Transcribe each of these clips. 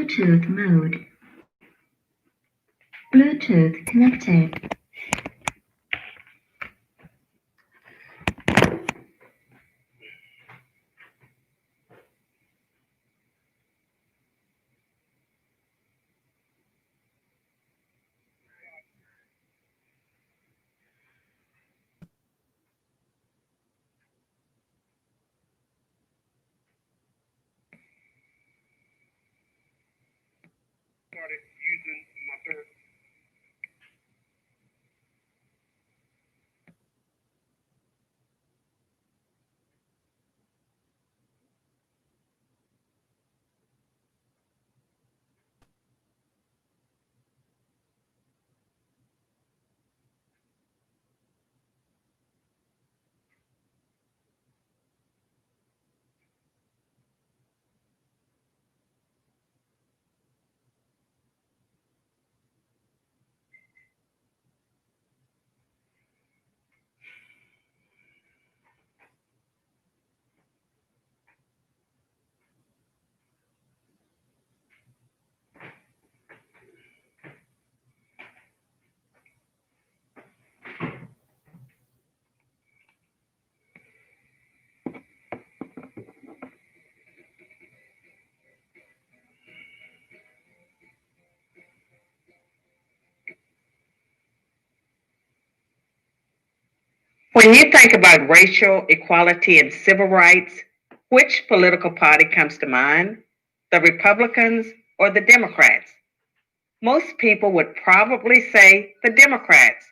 Bluetooth mode. Bluetooth connected. Started using my third. When you think about racial equality and civil rights, which political party comes to mind? The Republicans or the Democrats? Most people would probably say the Democrats,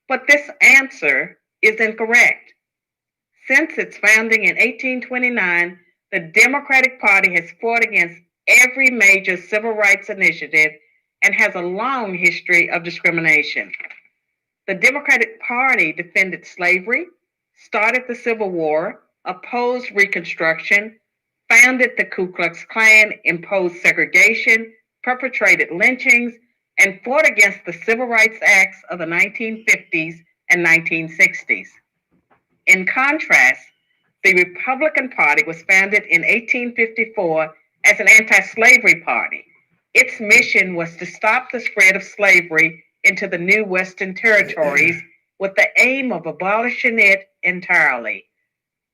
but this answer is incorrect. Since its founding in 1829, the Democratic Party has fought against every major civil rights initiative and has a long history of discrimination. The Democratic Party defended slavery, started the Civil War, opposed Reconstruction, founded the Ku Klux Klan, imposed segregation, perpetrated lynchings, and fought against the Civil Rights Acts of the 1950s and 1960s. In contrast, the Republican Party was founded in 1854 as an anti slavery party. Its mission was to stop the spread of slavery into the new Western territories with the aim of abolishing it entirely.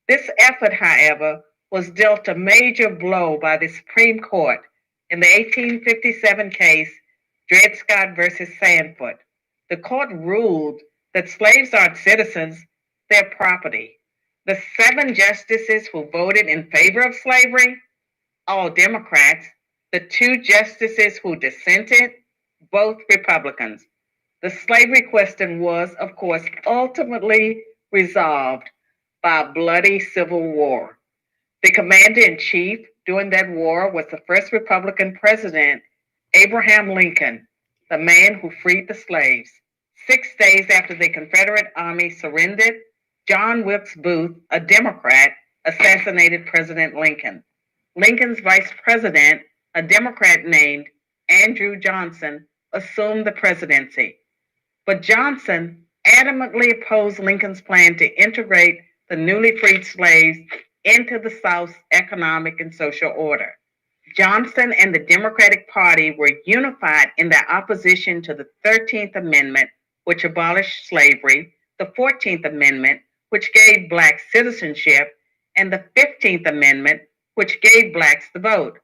This effort, however, was dealt a major blow by the Supreme Court in the 1857 case Dred Scott versus Sandford. The court ruled that slaves aren't citizens, they're property. The seven justices who voted in favor of slavery, all Democrats, the two justices who dissented, both Republicans. The slavery question was, of course, ultimately resolved by a bloody civil war. The commander in chief during that war was the first Republican president, Abraham Lincoln, the man who freed the slaves. 6 days after the Confederate Army surrendered, John Wilkes Booth, a Democrat, assassinated President Lincoln. Lincoln's vice president, a Democrat named Andrew Johnson, assumed the presidency. But Johnson adamantly opposed Lincoln's plan to integrate the newly freed slaves into the South's economic and social order. Johnson and the Democratic Party were unified in their opposition to the 13th Amendment, which abolished slavery, the 14th Amendment, which gave blacks citizenship, and the 15th Amendment, which gave blacks the vote.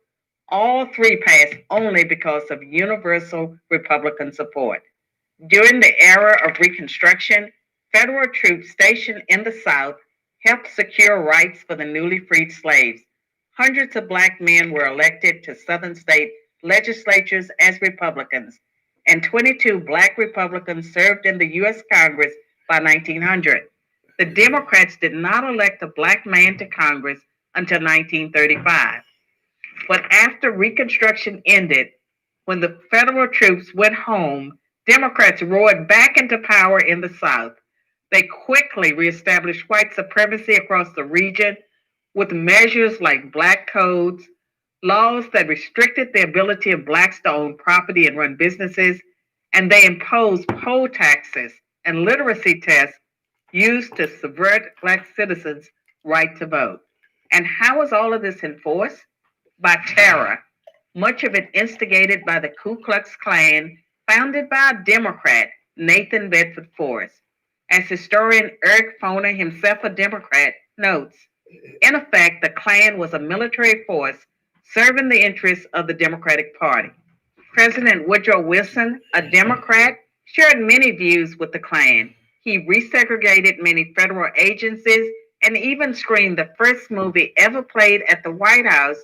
All three passed only because of universal Republican support. During the era of Reconstruction, federal troops stationed in the South helped secure rights for the newly freed slaves. Hundreds of black men were elected to Southern state legislatures as Republicans, and 22 black Republicans served in the U.S. Congress by 1900. The Democrats did not elect a black man to Congress until 1935. But after Reconstruction ended, when the federal troops went home, Democrats roared back into power in the South. They quickly reestablished white supremacy across the region with measures like black codes, laws that restricted the ability of blacks to own property and run businesses, and they imposed poll taxes and literacy tests used to subvert black citizens' right to vote. And how was all of this enforced? By terror. much of it instigated by the Ku Klux Klan, founded by a Democrat, Nathan Bedford Forrest. As historian Eric Foner, himself a Democrat, notes, in effect, the Klan was a military force serving the interests of the Democratic Party. President Woodrow Wilson, a Democrat, shared many views with the Klan. He resegregated many federal agencies and even screened the first movie ever played at the White House,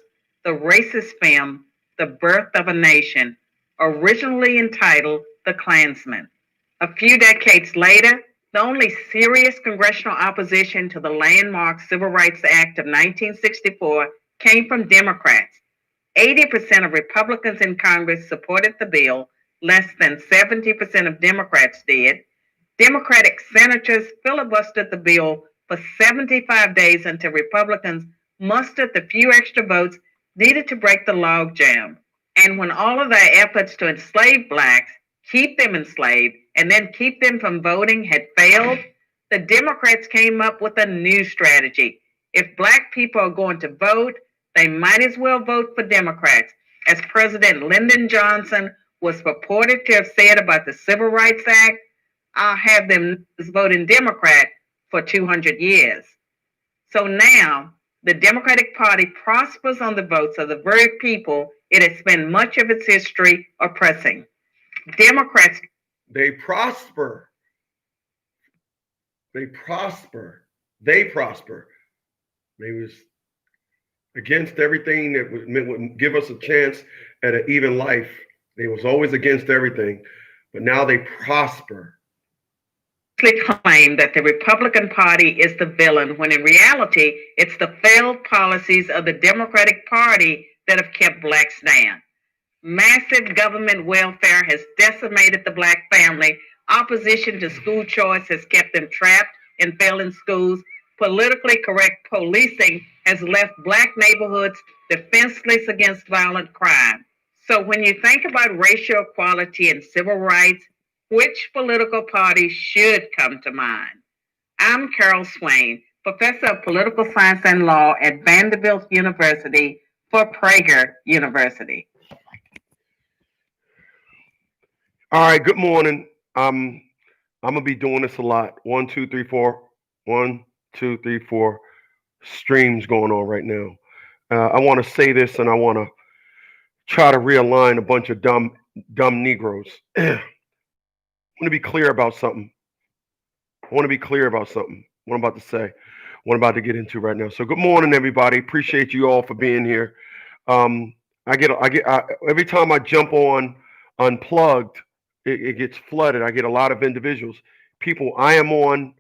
the racist film The Birth of a Nation, originally entitled The Klansman. A few decades later, the only serious congressional opposition to the landmark Civil Rights Act of 1964 came from Democrats. 80% of Republicans in Congress supported the bill, less than 70% of Democrats did. Democratic senators filibustered the bill for 75 days until Republicans mustered the few extra votes needed to break the logjam. And when all of their efforts to enslave blacks, keep them enslaved, and then keep them from voting had failed, the Democrats came up with a new strategy. If black people are going to vote, they might as well vote for Democrats, as President Lyndon Johnson was purported to have said about the Civil Rights Act. I'll have them voting Democrat for 200 years. So now the Democratic Party prospers on the votes of the very people it has spent much of its history oppressing. Democrats. They prosper. They prosper. They prosper. They was against everything that would give us a chance at an even life. They was always against everything, but now they prosper. Claim that the Republican Party is the villain, when in reality, it's the failed policies of the Democratic Party that have kept blacks down. Massive government welfare has decimated the black family. Opposition to school choice has kept them trapped in failing schools. Politically correct policing has left black neighborhoods defenseless against violent crime. So when you think about racial equality and civil rights, which political party should come to mind? I'm Carol Swain, professor of political science and law at Vanderbilt University for Prager University. All right, good morning. I'm gonna be doing this a lot. 1, 2, 3, 4. 1, 2, 3, 4 streams going on right now. I want to say this, and I want to try to realign a bunch of dumb Negroes. I want to be clear about something. What I'm about to say, what I'm about to get into right now. So good morning, everybody. Appreciate you all for being here. Every time I jump on Unplugged, it gets flooded. I get a lot of individuals. People, I am on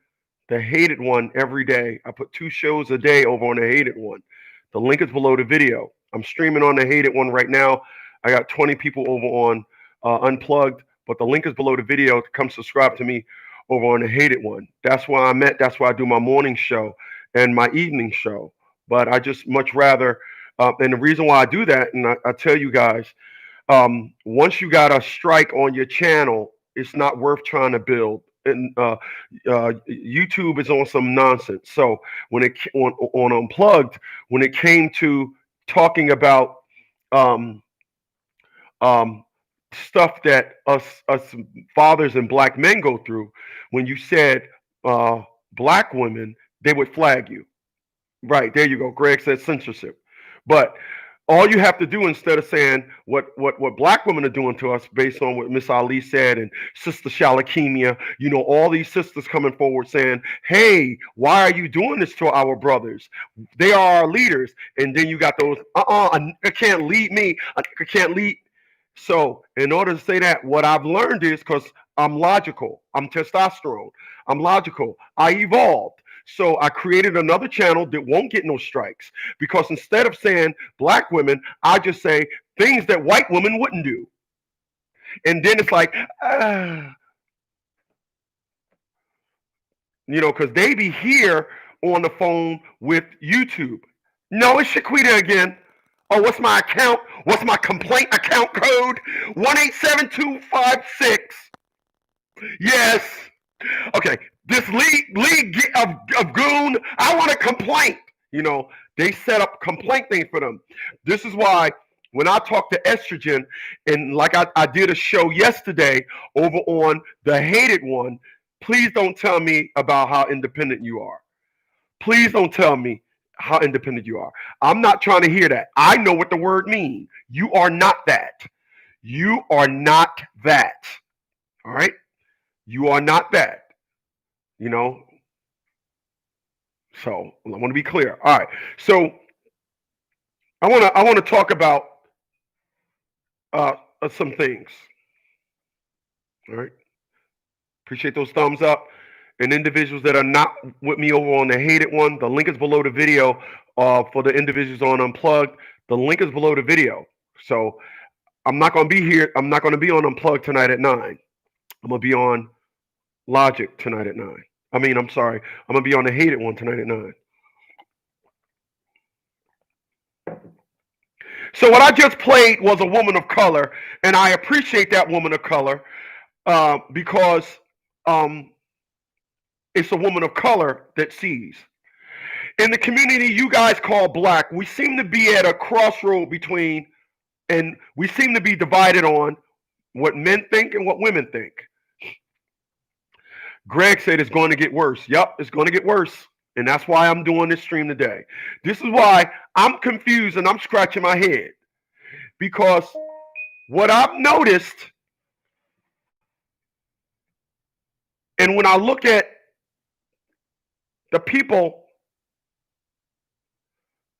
the Hated One every day. I put 2 shows a day over on the Hated One. The link is below the video. I'm streaming on the Hated One right now. I got 20 people over on Unplugged, but the link is below the video to come subscribe to me over on the Hated One. That's where I'm at. That's why I do my morning show and my evening show. But I just much rather, and the reason why I do that, and I tell you guys, once you got a strike on your channel, it's not worth trying to build. And YouTube is on some nonsense. So when it on Unplugged, when it came to talking about stuff that us fathers and black men go through, when you said black women, they would flag you. Right, there you go. Greg said censorship. But all you have to do, instead of saying what black women are doing to us, based on what Miss Ali said and Sister Shalakemia, all these sisters coming forward saying, hey, why are you doing this to our brothers? They are our leaders. And then you got those, I can't lead me. I can't lead. So in order to say that, what I've learned is, because I'm logical, I'm testosterone, I'm logical, I evolved. So I created another channel that won't get no strikes, because instead of saying black women, I just say things that white women wouldn't do. And then it's like, because they be here on the phone with YouTube. No, it's Shaquita again. Oh, what's my account? What's my complaint account code? 187256. Yes. Okay. This league of goon, I want a complaint. They set up complaint things for them. This is why when I talk to estrogen, and like I did a show yesterday over on the hated one, please don't tell me about how independent you are. Please don't tell me how independent you are. I'm not trying to hear that. I know what the word means. You are not that. You are not that. All right? You are not that. You know? So I want to be clear. All right. So I want to talk about some things. All right. Appreciate those thumbs up. And individuals that are not with me over on the hated one, the link is below the video. For the individuals on Unplugged, the link is below the video. So I'm not going to be here. I'm not going to be on Unplugged tonight at 9. I'm going to be on Logic tonight at 9. I'm sorry. I'm going to be on the hated one tonight at 9. So what I just played was a woman of color, and I appreciate that woman of color because it's a woman of color that sees. In the community you guys call black, we seem to be at a crossroad between, and we seem to be divided on what men think and what women think. Greg said it's going to get worse. Yep, it's going to get worse. And that's why I'm doing this stream today. This is why I'm confused and I'm scratching my head. Because what I've noticed, and when I look at the people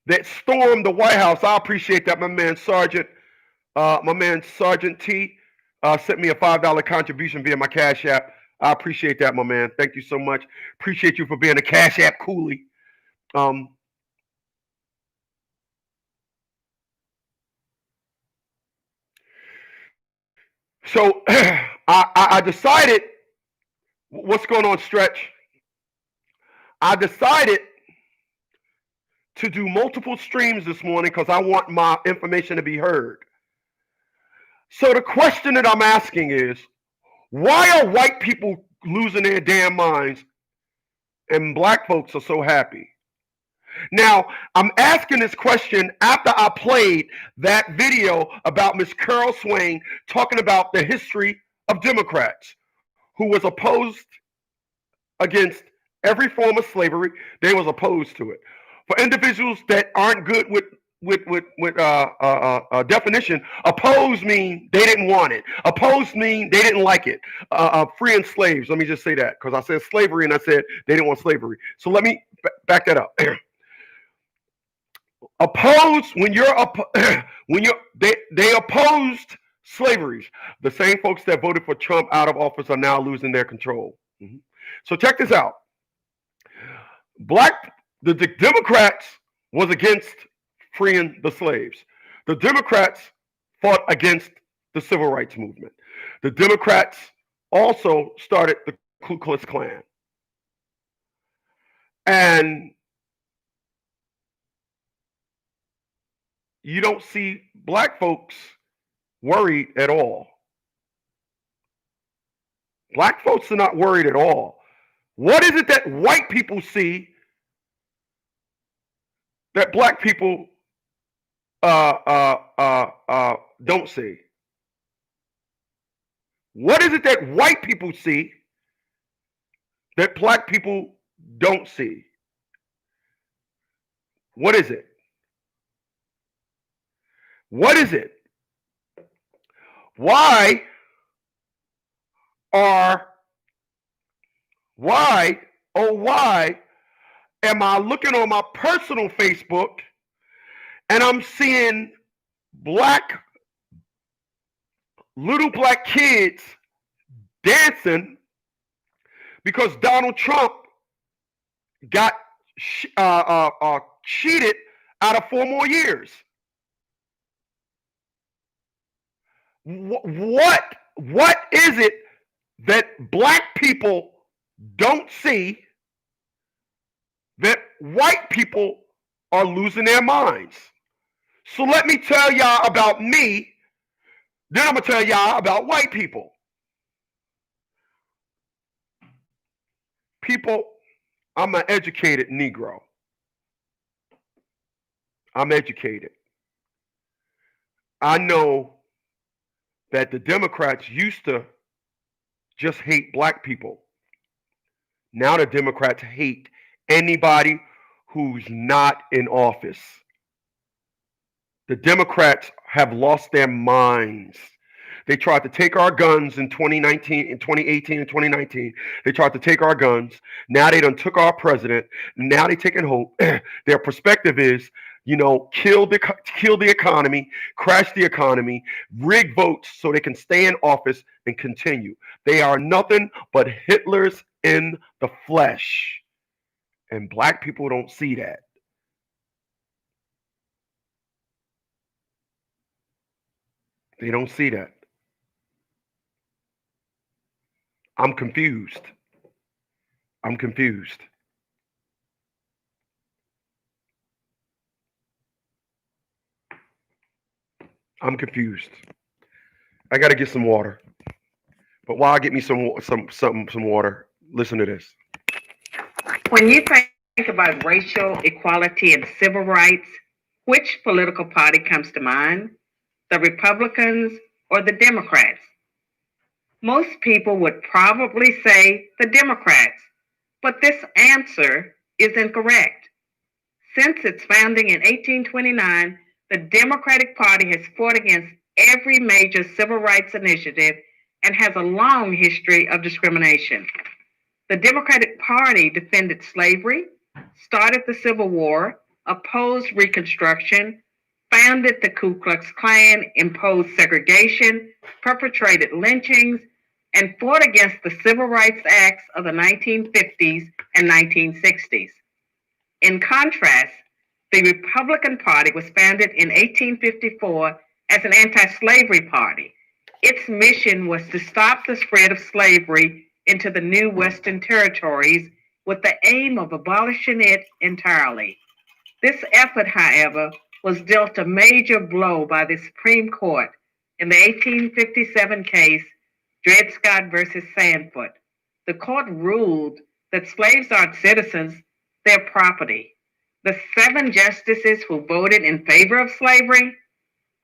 that stormed the White House, I appreciate that. My man Sergeant T sent me a $5 contribution via my Cash App. I appreciate that, my man. Thank you so much. Appreciate you for being a Cash App coolie. So I decided, what's going on, Stretch? I decided to do multiple streams this morning because I want my information to be heard. So the question that I'm asking is, why are white people losing their damn minds and black folks are so happy? Now, I'm asking this question after I played that video about Miss Carol Swain talking about the history of Democrats who was opposed against every form of slavery. They was opposed to it. For individuals that aren't good with definition, opposed mean they didn't want it. Opposed mean they didn't like it. Freeing slaves. Let me just say that because I said slavery and I said they didn't want slavery. So let me back that up. Opposed they opposed slavery. The same folks that voted for Trump out of office are now losing their control. Mm-hmm. So check this out. The Democrats was against freeing the slaves. The Democrats fought against the civil rights movement. The Democrats also started the Ku Klux Klan. And you don't see black folks worried at all. Black folks are not worried at all. What is it that white people see that black people don't see? What is it that white people see that black people don't see? What is it? What is it? Why am I looking on my personal Facebook and I'm seeing little black kids dancing because Donald Trump got cheated out of 4 more years? What is it that black people don't see that white people are losing their minds? So let me tell y'all about me, then I'm going to tell y'all about white people. People, I'm an educated Negro. I'm educated. I know that the Democrats used to just hate black people. Now the Democrats hate anybody who's not in office. The Democrats have lost their minds. They tried to take our guns in 2019, in 2018 and 2019. They tried to take our guns. Now they done took our president. Now they taking hope. Their perspective is, kill the economy, crash the economy, rig votes so they can stay in office and continue. They are nothing but Hitlers in the flesh. And black people don't see that. They don't see that. I'm confused. I'm confused. I'm confused. I gotta get some water. But while I get me some water, listen to this. When you think about racial equality and civil rights, which political party comes to mind? The Republicans or the Democrats? Most people would probably say the Democrats, but this answer is incorrect. Since its founding in 1829, the Democratic Party has fought against every major civil rights initiative and has a long history of discrimination. The Democratic Party defended slavery, started the Civil War, opposed Reconstruction, founded the Ku Klux Klan, imposed segregation, perpetrated lynchings, and fought against the Civil Rights Acts of the 1950s and 1960s. In contrast, the Republican Party was founded in 1854 as an anti slavery party. Its mission was to stop the spread of slavery into the new Western territories with the aim of abolishing it entirely. This effort, however, was dealt a major blow by the Supreme Court in the 1857 case Dred Scott versus Sandford. The court ruled that slaves aren't citizens, they're property. The seven justices who voted in favor of slavery,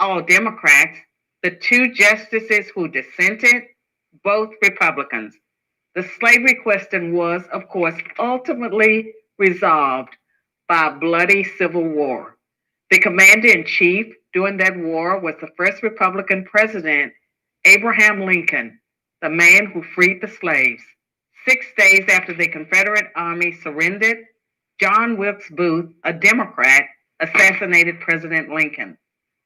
all Democrats, the two justices who dissented, both Republicans. The slavery question was, of course, ultimately resolved by a bloody civil war. The commander in chief during that war was the first Republican president, Abraham Lincoln, the man who freed the slaves. 6 days after the Confederate Army surrendered, John Wilkes Booth, a Democrat, assassinated President Lincoln.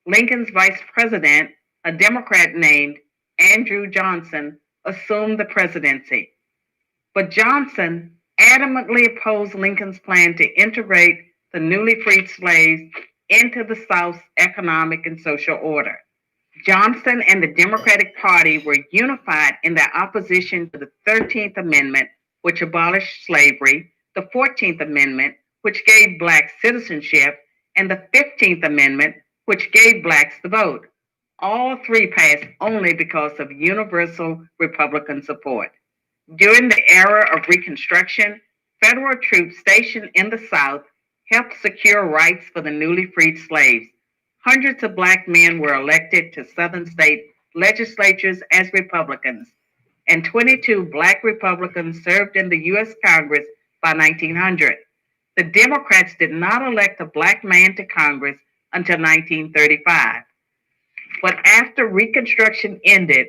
Lincoln's vice president, a Democrat named Andrew Johnson, assumed the presidency. But Johnson adamantly opposed Lincoln's plan to integrate the newly freed slaves into the South's economic and social order. Johnson and the Democratic Party were unified in their opposition to the 13th Amendment, which abolished slavery, the 14th Amendment, which gave blacks citizenship, and the 15th Amendment, which gave blacks the vote. All three passed only because of universal Republican support. During the era of Reconstruction, federal troops stationed in the South helped secure rights for the newly freed slaves. Hundreds of black men were elected to Southern state legislatures as Republicans, and 22 black Republicans served in the U.S. Congress by 1900. The Democrats did not elect a black man to Congress until 1935. But after Reconstruction ended,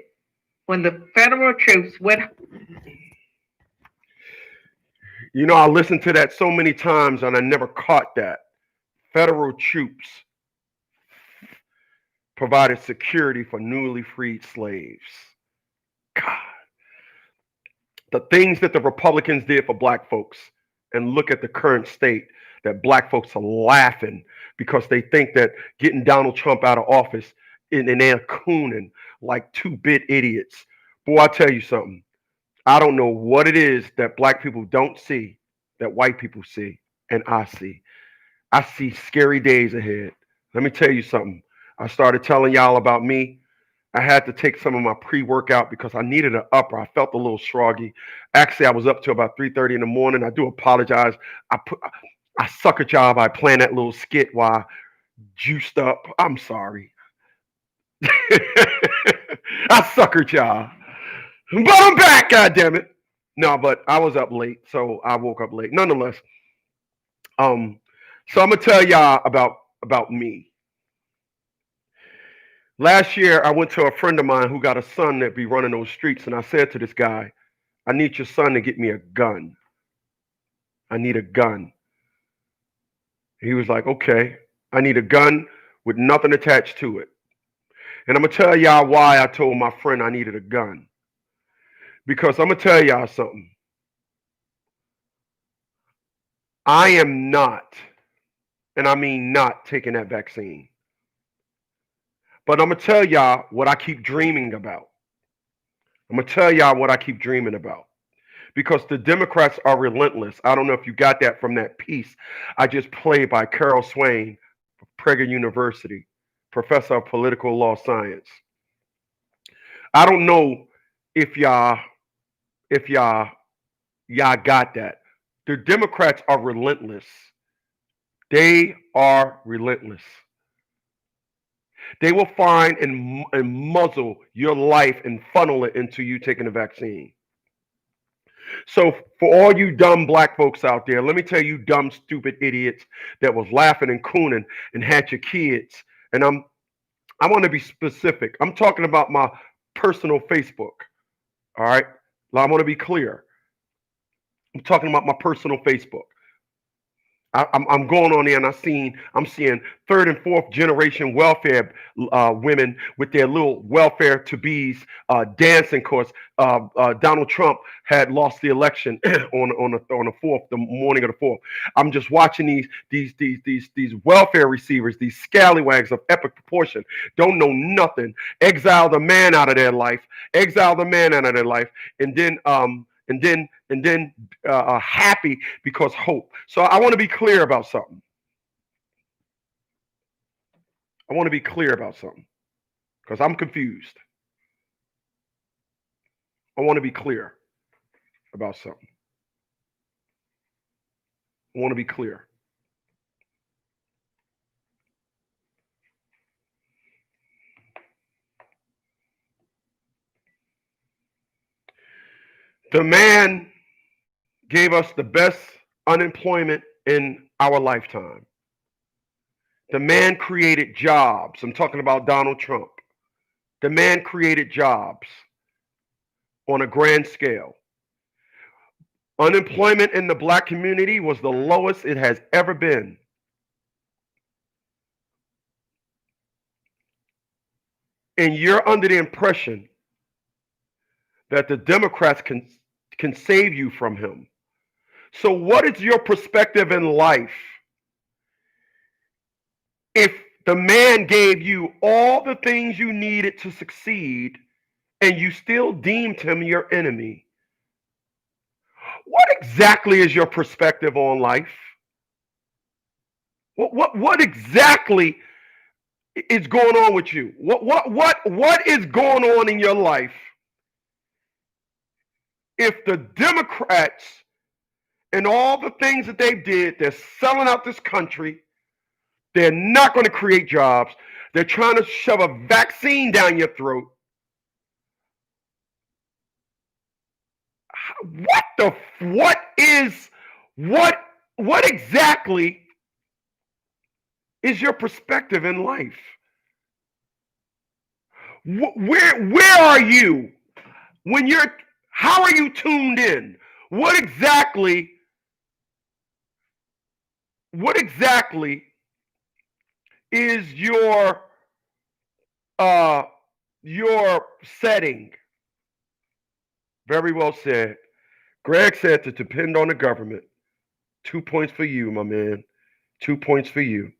when the federal troops went. I listened to that so many times and I never caught that. Federal troops provided security for newly freed slaves. God. The things that the Republicans did for black folks, and look at the current state that black folks are laughing because they think that getting Donald Trump out of office and they're cooning like two-bit idiots. Boy, I tell you something. I don't know what it is that black people don't see that white people see and I see. I see scary days ahead. Let me tell you something. I started telling y'all about me. I had to take some of my pre-workout because I needed an upper. I felt a little shroggy. Actually, I was up till about 3:30 in the morning. I do apologize. I suck a job. I planned that little skit while I juiced up. I'm sorry. I suckered y'all. But I'm back, goddammit. No, but I was up late, so I woke up late. Nonetheless, um, so I'm gonna tell y'all about me. Last year, I went to a friend of mine who got a son that be running those streets, and I said to this guy, "I need your son to get me a gun. I need a gun." He was like, "Okay, I need a gun with nothing attached to it." And I'm gonna tell y'all why I told my friend I needed a gun. Because I'm gonna tell y'all something. I am not, and I mean not, taking that vaccine. But I'm gonna tell y'all what I keep dreaming about. I'm gonna tell y'all what I keep dreaming about. Because the Democrats are relentless. I don't know if you got that from that piece I just played by Carol Swain, Prager University, professor of political law science. I don't know if y'all got that. The Democrats are relentless. They are relentless. They will find and muzzle your life and funnel it into you taking the vaccine. So for all you dumb black folks out there, let me tell you dumb, stupid idiots that was laughing and cooning and had your kids. And I want to be specific. I'm talking about my personal Facebook. All right. I want to be clear. I'm talking about my personal Facebook. I'm going on there and I'm seeing third and fourth generation welfare women with their little welfare to bees dancing. Cause Donald Trump had lost the election on the fourth, the morning of the fourth. I'm just watching these welfare receivers, these scallywags of epic proportion, don't know nothing. Exile the man out of their life, and then happy because hope. So I want to be clear about something. Because I'm confused. I want to be clear about something. I want to be clear. The man gave us the best unemployment in our lifetime. The man created jobs. I'm talking about Donald Trump. The man created jobs on a grand scale. Unemployment in the black community was the lowest it has ever been. And you're under the impression that the Democrats can save you from him. So what is your perspective in life if the man gave you all the things you needed to succeed and you still deemed him your enemy? What exactly is your perspective on life? What exactly is going on with you? What is going on in your life if the Democrats and all the things that they did, they're selling out this country, they're not going to create jobs, they're trying to shove a vaccine down your throat? What exactly is your perspective in life? Where are you when how are you tuned in? What exactly is uh your setting? Very well said. Greg said to depend on the government. 2 points for you, my man. 2 points for you.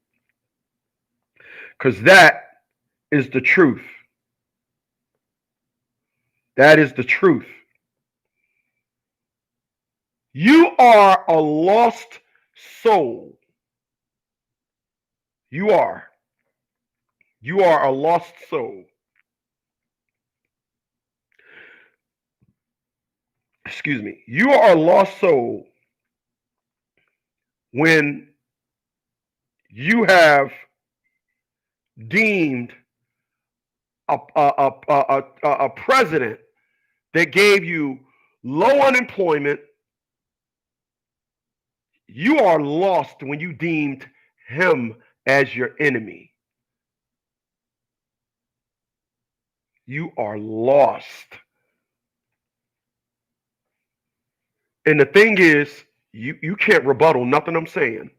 Because that is the truth. That is the truth. You are a lost soul. You are. You are a lost soul. Excuse me. You are a lost soul when you have deemed a president that gave you low unemployment, you are lost when you deemed him as your enemy. You are lost. And the thing is, you can't rebuttal nothing I'm saying.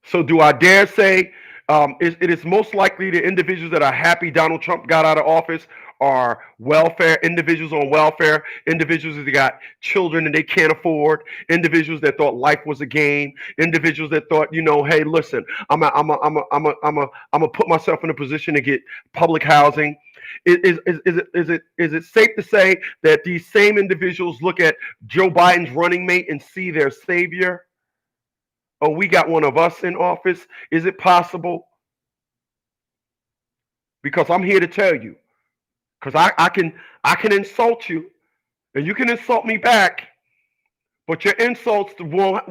So do I dare say it is most likely the individuals that are happy Donald Trump got out of office are welfare, individuals on welfare, individuals that got children and they can't afford, individuals that thought life was a game, individuals that thought, hey, listen, I'm a put myself in a position to get public housing. Is it safe to say that these same individuals look at Joe Biden's running mate and see their savior? Oh, we got one of us in office. Is it possible? Because I'm here to tell you. Because I can insult you, and you can insult me back, but your insults won't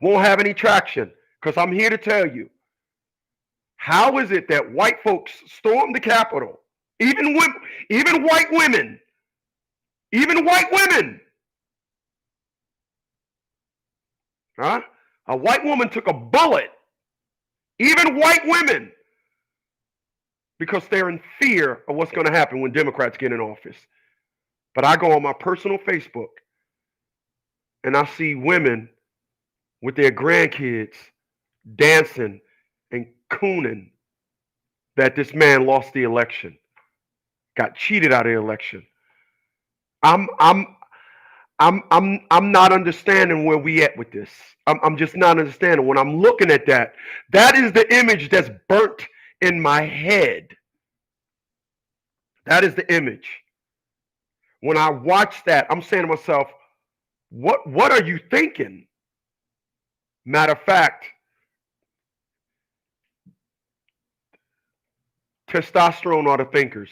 have any traction. Because I'm here to tell you. How is it that white folks stormed the Capitol? Even white women. Even white women. Huh? A white woman took a bullet. Even white women. Because they're in fear of what's going to happen when Democrats get in office. But I go on my personal Facebook and I see women with their grandkids dancing and cooning that this man lost the election, got cheated out of the election. I'm not understanding where we at with this. I'm just not understanding. When I'm looking at that, that is the image that's burnt in my head. That is the image. When I watch that, I'm saying to myself, what are you thinking? Matter of fact, testosterone are the thinkers.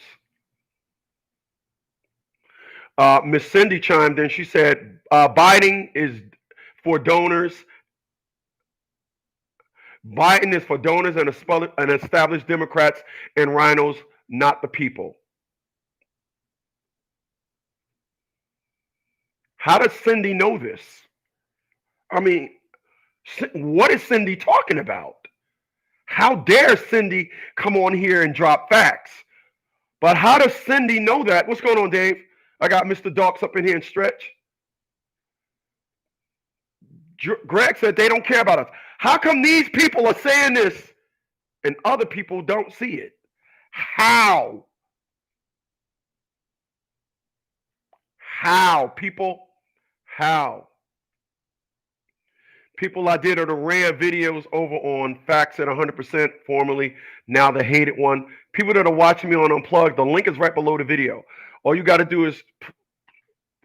Miss Cindy chimed in. She said, Biden is for donors. Biden is for donors and established Democrats and rhinos, not the people. How does Cindy know this? I mean, what is Cindy talking about? How dare Cindy come on here and drop facts? But how does Cindy know that? What's going on, Dave? I got Mr. Dawks up in here and Stretch. Greg said they don't care about us. How come these people are saying this and other people don't see it? How? How, people? How? People I did are the rare videos over on Facts at 100%, formerly, now the hated one. People that are watching me on Unplugged, the link is right below the video. All you got to do is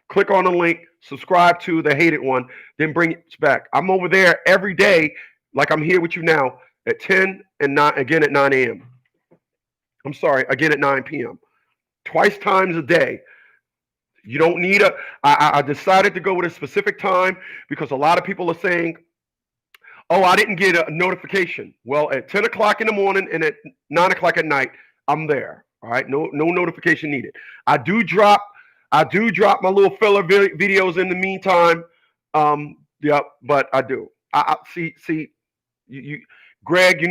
click on the link, subscribe to the hated one, then bring it back. I'm over there every day, like I'm here with you now, at 10 and 9, again at 9 a.m. I'm sorry, again at 9 p.m. Twice times a day. You don't need I decided to go with a specific time because a lot of people are saying, oh, I didn't get a notification. Well, at 10 o'clock in the morning and at 9 o'clock at night, I'm there. All right, no notification needed. I do drop my little filler videos in the meantime. Yeah, but I do. I see you, Greg, you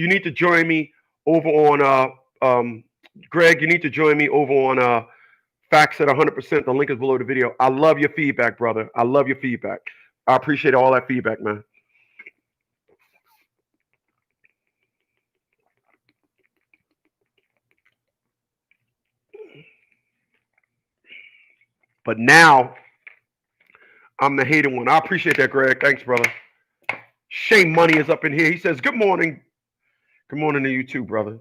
need to join me over on Greg, you need to join me over on Facts at 100%. The link is below the video. I love your feedback, brother. I love your feedback. I appreciate all that feedback, man. But now I'm the hated one. I appreciate that, Greg. Thanks, brother. Shane Money is up in here. He says, good morning. Good morning to you too, brother.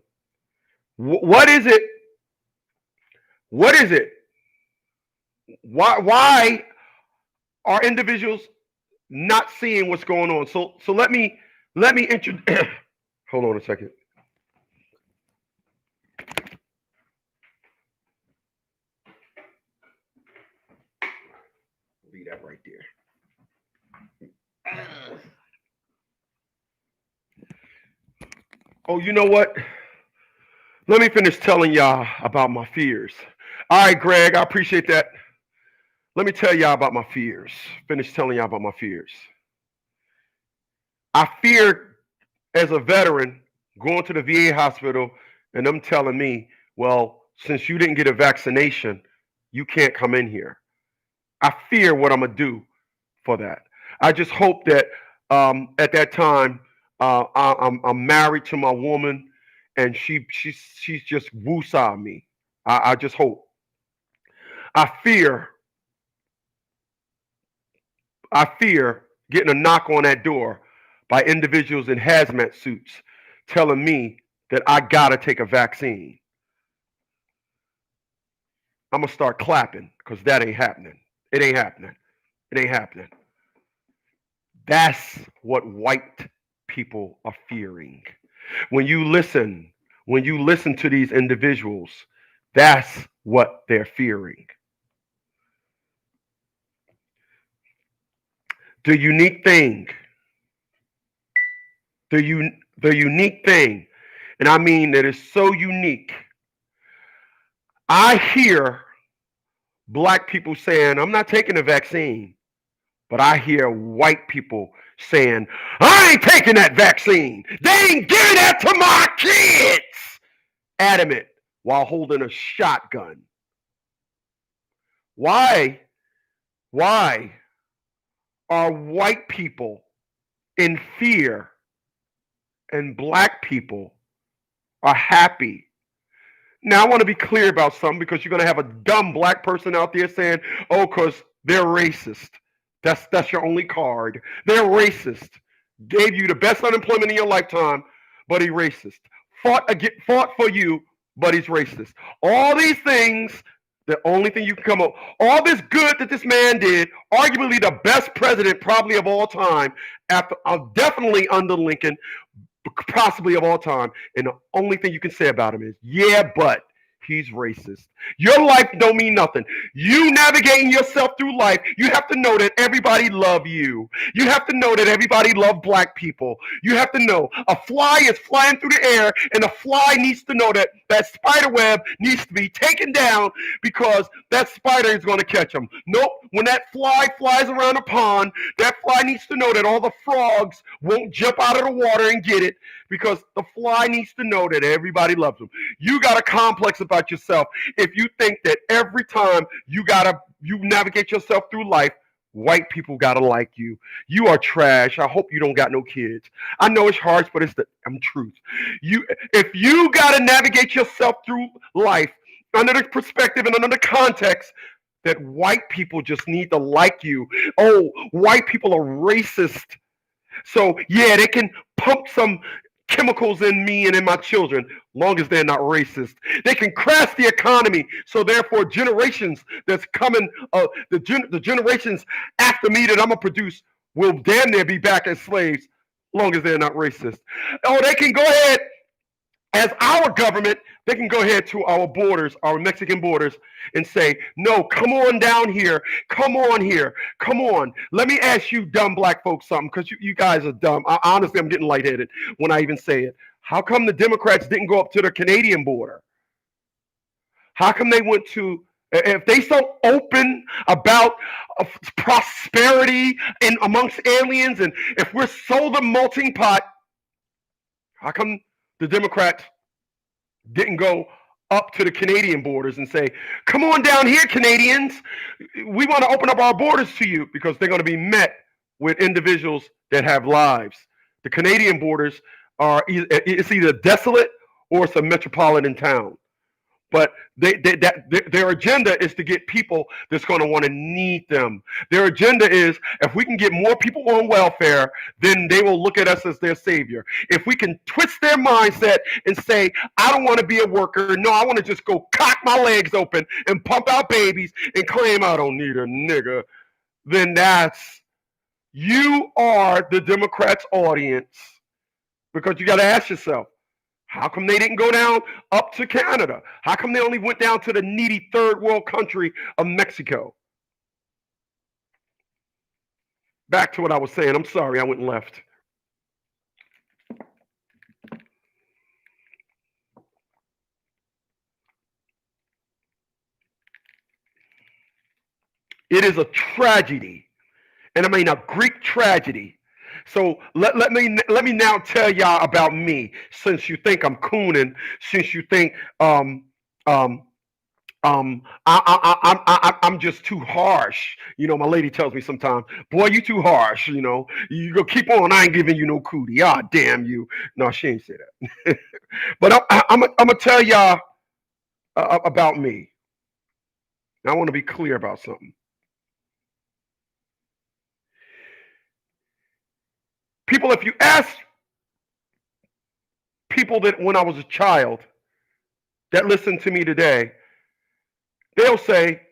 What is it? What is it? Why are individuals not seeing what's going on? So let me introduce. Hold on a second. Leave that right there. Oh, you know what? Let me finish telling y'all about my fears. All right, Greg, I appreciate that. Let me tell y'all about my fears. Finish telling y'all about my fears. I fear as a veteran going to the VA hospital and them telling me, well, since you didn't get a vaccination, you can't come in here. I fear what I'm going to do for that. I just hope that at that time I'm married to my woman and she's just woo-saw me. I just hope. I fear I fear getting a knock on that door by individuals in hazmat suits telling me that I gotta take a vaccine. I'm gonna start clapping because that ain't happening. It ain't happening. It ain't happening. That's what white people are fearing. When you listen, when you listen to these individuals, that's what they're fearing. The unique thing, the unique thing, and I mean that is so unique. I hear black people saying, I'm not taking the vaccine, but I hear white people saying, I ain't taking that vaccine. They ain't giving that to my kids. Adamant while holding a shotgun. Why? Why are white people in fear and black people are happy? Now, I want to be clear about something because you're going to have a dumb black person out there saying, oh, because they're racist. That's your only card. They're racist. Gave you the best unemployment in your lifetime, but he's racist. Fought for you, but he's racist. All these things, the only thing you can come up, all this good that this man did, arguably the best president probably of all time, after definitely under Lincoln, possibly of all time. And the only thing you can say about him is, yeah, but he's racist. Your life don't mean nothing. You navigating yourself through life, you have to know that everybody love you. You have to know that everybody love black people. You have to know a fly is flying through the air and the fly needs to know that that spider web needs to be taken down because that spider is going to catch him. Nope. When that fly flies around a pond, that fly needs to know that all the frogs won't jump out of the water and get it because the fly needs to know that everybody loves him. You got a complex about yourself if you think that every time you navigate yourself through life, white people gotta like you. You are trash. I hope you don't got no kids. I know it's harsh, but it's the truth. If you gotta navigate yourself through life under the perspective and under the context that white people just need to like you. Oh, white people are racist. So yeah, they can pump some chemicals in me and in my children, long as they're not racist. They can crash the economy, so therefore generations that's coming, the generations after me that I'm gonna produce will damn near be back as slaves, long as they're not racist. Oh, they can go ahead as our government, they can go ahead to our borders, our Mexican borders, and say, no, come on down here. Come on here. Come on. Let me ask you dumb black folks something, because you guys are dumb. Honestly, I'm getting lightheaded when I even say it. How come the Democrats didn't go up to the Canadian border? How come they went to, if they so open about prosperity and amongst aliens, and if we're so the melting pot, how come the Democrats didn't go up to the Canadian borders and say, come on down here, Canadians. We want to open up our borders to you, because they're going to be met with individuals that have lives. The Canadian borders are it's either desolate or it's a metropolitan town. But their agenda is to get people that's going to want to need them. Their agenda is, if we can get more people on welfare, then they will look at us as their savior. If we can twist their mindset and say, I don't want to be a worker. No, I want to just go cock my legs open and pump out babies and claim I don't need a nigga. Then you are the Democrats' audience. Because you got to ask yourself, how come they didn't go down up to Canada? How come they only went down to the needy third world country of Mexico? Back to what I was saying. I'm sorry I went left. It is a tragedy, and I mean a Greek tragedy. So let me now tell y'all about me. Since you think I'm cooning, since you think um I'm just too harsh. You know, my lady tells me sometimes, boy, you too harsh. You know, you go keep on. I ain't giving you no cootie. Ah, damn you. No, she ain't say that. But I'm gonna tell y'all about me. I want to be clear about something. People, if you ask people that when I was a child that listen to me today, they'll say,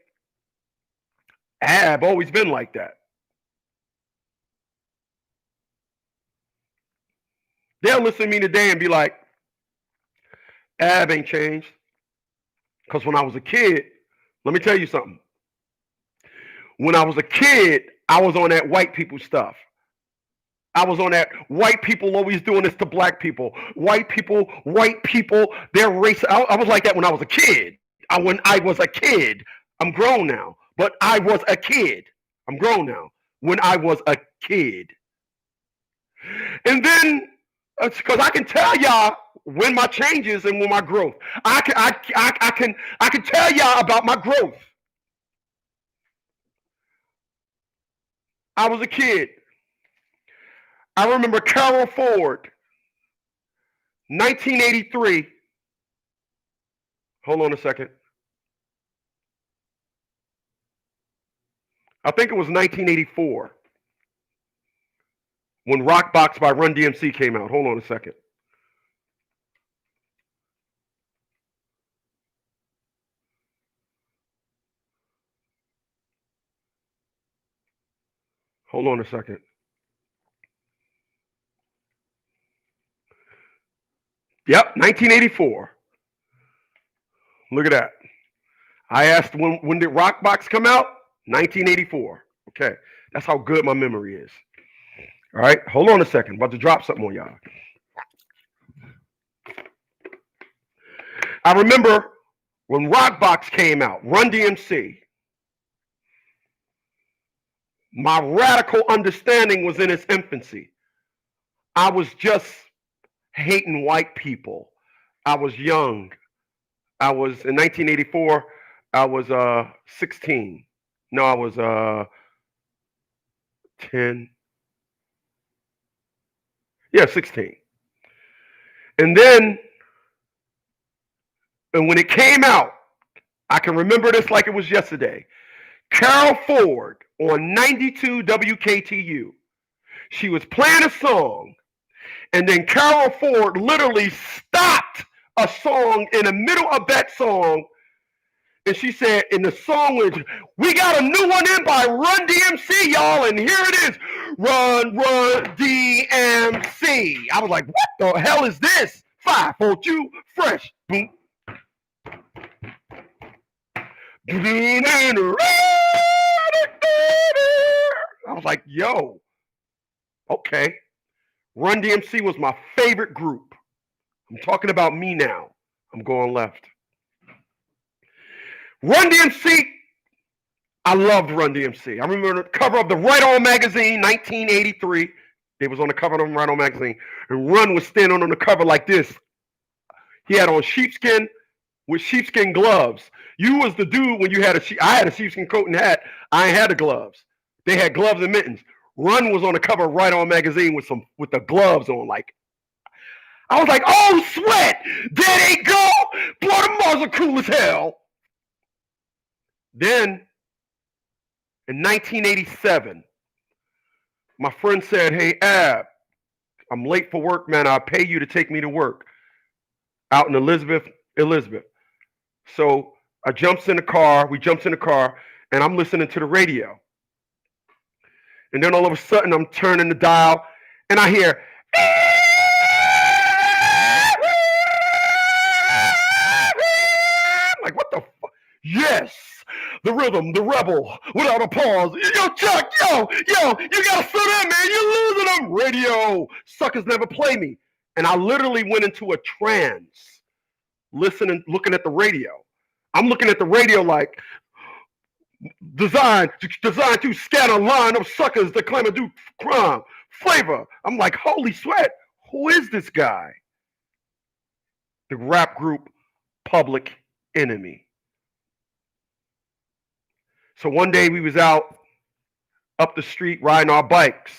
I've always been like that. They'll listen to me today and be like, Ab ain't changed. Because when I was a kid, let me tell you something. When I was a kid, I was on that white people stuff. I was on that white people always doing this to black people. White people, they're racist. I was like that when I was a kid. When I was a kid. I'm grown now, but I was a kid. I'm grown now. When I was a kid. And then, because I can tell y'all when my changes and when my growth. I can tell y'all about my growth. I was a kid. I remember Carol Ford, 1983. Hold on a second. I think it was 1984 when Rock Box by Run DMC came out. Hold on a second. Hold on a second. Yep, 1984. Look at that. I asked when did Rock Box come out? 1984. Okay, that's how good my memory is. All right, hold on a second. I'm about to drop something on y'all. I remember when Rock Box came out, Run DMC. My radical understanding was in its infancy. I was just hating white people. I was young. I was in 1984. I was 16. No, I was 10. Yeah, 16. And then, and when it came out, I can remember this like it was yesterday. Carol Ford on 92 WKTU. She was playing a song, and then Carol Ford literally stopped a song in the middle of that song. And she said, in the song, we got a new one in by Run DMC, y'all, and here it is. Run DMC. I was like, what the hell is this? 5, 4, 2, fresh. Boom. I was like, yo, okay. Run DMC was my favorite group. I'm talking about me now. I'm going left. Run DMC, I loved Run DMC. I remember the cover of the Right On magazine, 1983. It was on the cover of the Right On magazine. And Run was standing on the cover like this. He had on sheepskin with sheepskin gloves. You was the dude when you had I had a sheepskin coat and hat. I ain't had the gloves. They had gloves and mittens. Run was on the cover of Right On magazine with the gloves on. Like, I was like, oh sweat, there they go. Boy, the Mars are cool as hell. Then in 1987, my friend said, hey, Ab, I'm late for work, man. I'll pay you to take me to work out in Elizabeth. So we jumps in the car, and I'm listening to the radio. And then all of a sudden, I'm turning the dial, and I hear, I'm like, what the fuck? Yes, the rhythm, the rebel, without a pause. Yo, Chuck, yo, you gotta sit in, man. You're losing them. Radio suckers never play me. And I literally went into a trance, looking at the radio. I'm looking at the radio like, designed to scatter a line of suckers that claim to do crime. Flavor. I'm like, holy sweat, who is this guy? The rap group Public Enemy. So one day we was out up the street riding our bikes,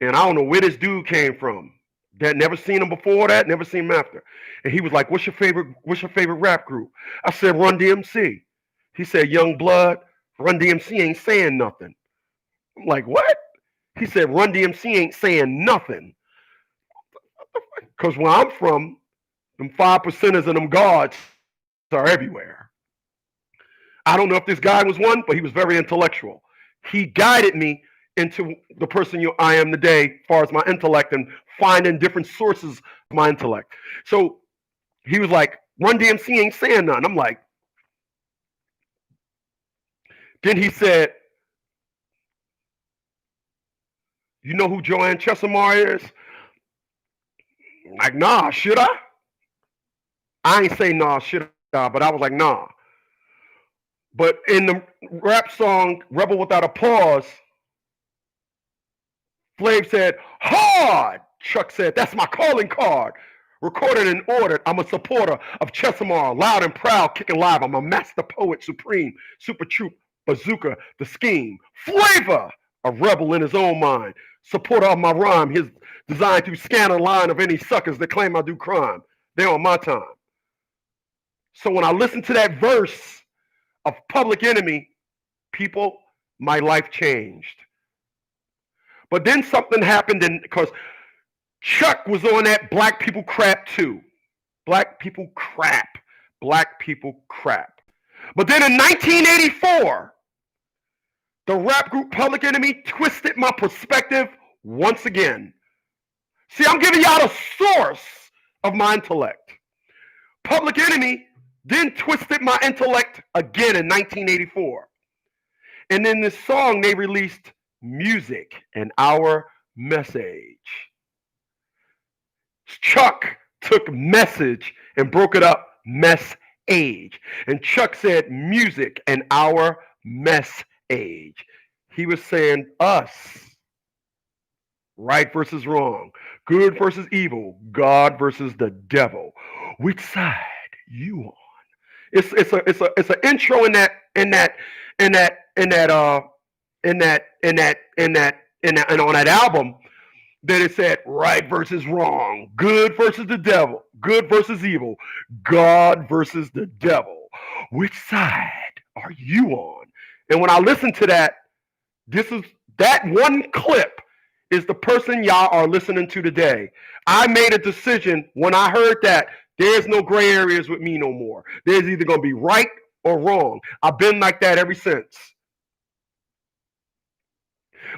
and I don't know where this dude came from. That never seen him before that, never seen him after. And he was like, what's your favorite rap group? I said, Run DMC. He said, Young Blood, Run DMC ain't saying nothing. I'm like, what? He said, Run DMC ain't saying nothing. Because where I'm from, them 5%ers and them guards are everywhere. I don't know if this guy was one, but he was very intellectual. He guided me into the person I am today as far as my intellect and finding different sources of my intellect. So he was like, Run DMC ain't saying nothing. I'm like, then he said, you know who Joanne Chesimard is? I'm like, nah, should I? I ain't say nah, should I? But I was like, nah. But in the rap song Rebel Without a Pause, Flav said, hard. Chuck said, that's my calling card. Recorded and ordered, I'm a supporter of Chesimard, loud and proud, kicking live. I'm a master poet, supreme, super troop, bazooka, the scheme. Flavor, a rebel in his own mind. Supporter of my rhyme, his designed to scan a line of any suckers that claim I do crime. They're on my time. So when I listen to that verse of Public Enemy, people, my life changed. But then something happened, because Chuck was on that black people crap too. Black people crap. But then in 1984, the rap group Public Enemy twisted my perspective once again. See, I'm giving y'all the source of my intellect. Public Enemy then twisted my intellect again in 1984. And in this song, they released Music and Our Message. Chuck took message and broke it up, mess age. And Chuck said music and our mess age. He was saying us, right versus wrong, good versus evil, God versus the devil. Which side you on? It's an intro in that on that album. That it said right versus wrong, good versus the devil, good versus evil, God versus the devil. Which side are you on? And when I listen to that, that one clip is the person y'all are listening to today. I made a decision when I heard that there's no gray areas with me no more. There's either going to be right or wrong. I've been like that ever since.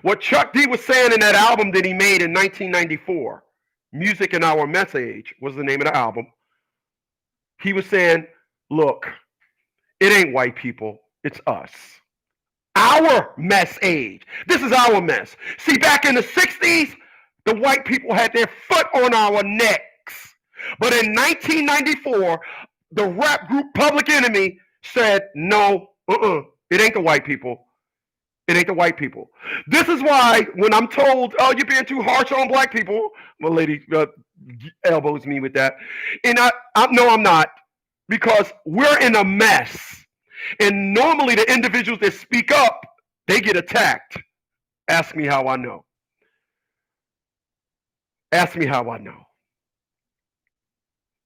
What Chuck D was saying in that album that he made in 1994, Music and Our Message was the name of the album. He was saying, look, it ain't white people, it's us. Our mess age. This is our mess. See, back in the 60s, the white people had their foot on our necks. But in 1994, the rap group Public Enemy said, no, it ain't the white people. It ain't the white people. This is why when I'm told, oh, you're being too harsh on black people, my lady elbows me with that. And I no, I'm not, because we're in a mess. And normally the individuals that speak up, they get attacked. Ask me how I know. Ask me how I know.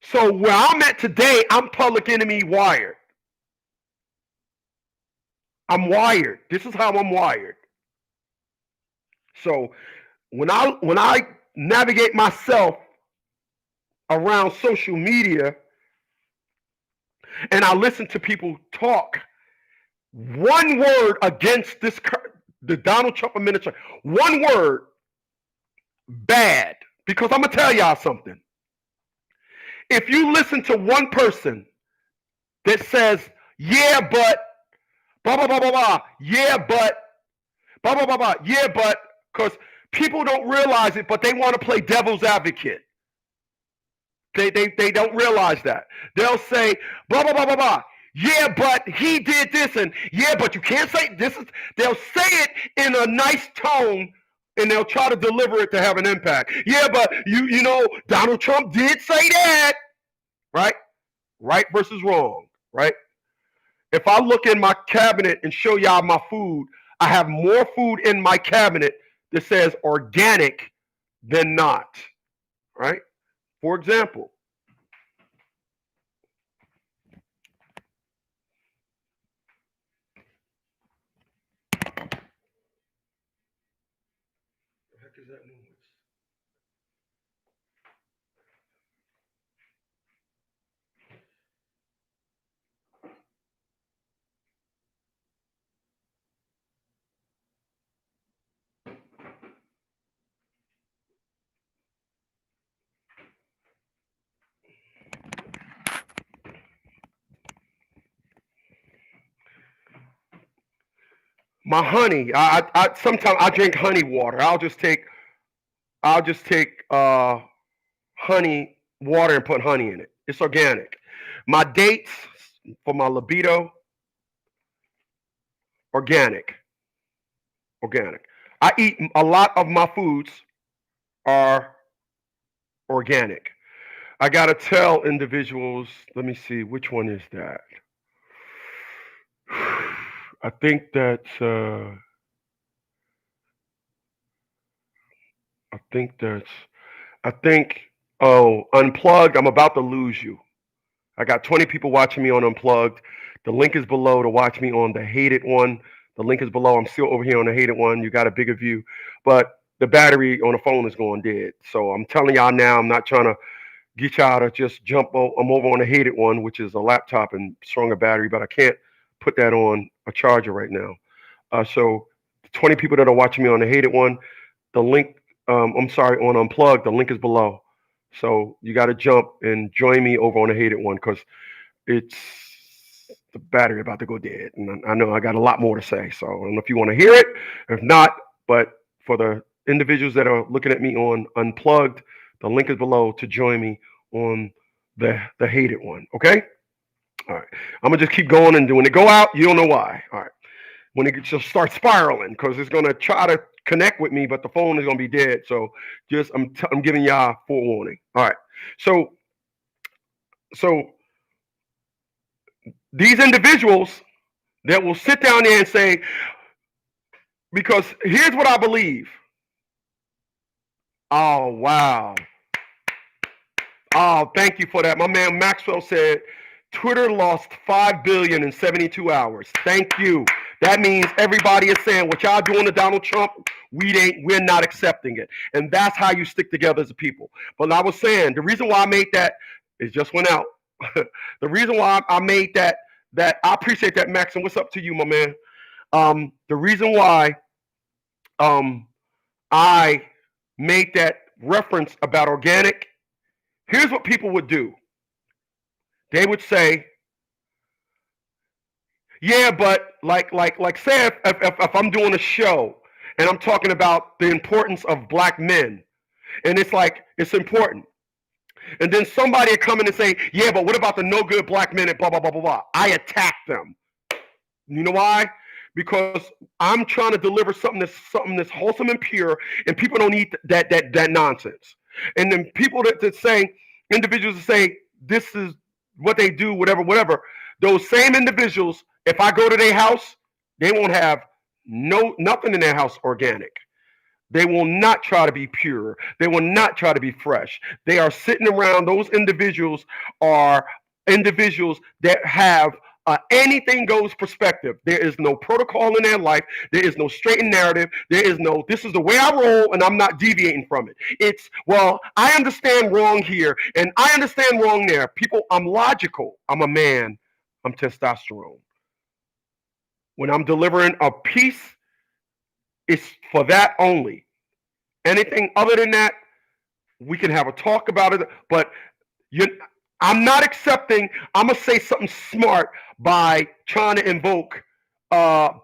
So where I'm at today, I'm Public Enemy wired. I'm wired. This is how I'm wired. So when I navigate myself around social media and I listen to people talk, one word against the Donald Trump administration, one word, bad. Because I'm going to tell y'all something. If you listen to one person that says, yeah, but, blah, blah, blah, blah, blah. Yeah, but, blah, blah, blah, blah. Yeah, but, because people don't realize it, but they want to play devil's advocate. They don't realize that. They'll say, blah, blah, blah, blah, blah. Yeah, but he did this, and yeah, but you can't say this is. They'll say it in a nice tone, and they'll try to deliver it to have an impact. Yeah, but you know Donald Trump did say that, right? Right versus wrong, right? If I look in my cabinet and show y'all my food, I have more food in my cabinet that says organic than not, right? For example, the heck is that noise? My honey. I sometimes I drink honey water. I'll just take honey water and put honey in it. It's organic. My dates for my libido, organic, organic. I eat a lot of my foods are organic. I gotta tell individuals. Let me see, which one is that? I think that's. I think that's. I think. Oh, unplugged. I'm about to lose you. I got 20 people watching me on Unplugged. The link is below to watch me on the hated one. The link is below. I'm still over here on the hated one. You got a bigger view, but the battery on the phone is going dead. So I'm telling y'all now. I'm not trying to get y'all to just jump. I'm over on the hated one, which is a laptop and stronger battery, but I can't put that on a charger right now. So 20 people that are watching me on the hated one, the link, I'm sorry, on Unplugged, the link is below. So you got to jump and join me over on the hated one because it's the battery about to go dead. And I know I got a lot more to say. So I don't know if you want to hear it. If not, but for the individuals that are looking at me on Unplugged, the link is below to join me on the hated one. Okay? All right. I'm gonna just keep going, and when it go out, you don't know why. All right. When it just starts spiraling, because it's gonna try to connect with me, but the phone is gonna be dead. So just I'm giving y'all forewarning. All right. So so these individuals that will sit down there and say, because here's what I believe. Oh wow. Oh, thank you for that. My man Maxwell said Twitter lost 5 billion in 72 hours. Thank you. That means everybody is saying what y'all doing to Donald Trump, we're not accepting it. And that's how you stick together as a people. But I was saying the reason why I made that is just went out. The reason why I made that I appreciate that, Max, and what's up to you, my man? The reason why I made that reference about organic, here's what people would do. They would say, yeah, but like say if I'm doing a show and I'm talking about the importance of black men, and it's like it's important. And then somebody would come in and say, yeah, but what about the no good black men and blah blah blah blah blah. I attack them. You know why? Because I'm trying to deliver something that's wholesome and pure, and people don't need that nonsense. And then people that say, individuals that say this is what they do, whatever. Those same individuals, if I go to their house, they won't have nothing in their house organic. They will not try to be pure. They will not try to be fresh. They are sitting around. Those individuals are individuals that have anything goes perspective. There is no protocol in their life. There is no straightened narrative. There is no, this is the way I roll and I'm not deviating from it. It's, well, I understand wrong here and I understand wrong there. People, I'm logical. I'm a man. I'm testosterone. When I'm delivering a piece, it's for that only. Anything other than that, we can have a talk about it. But you, I'm not accepting. I'm gonna say something smart by trying to invoke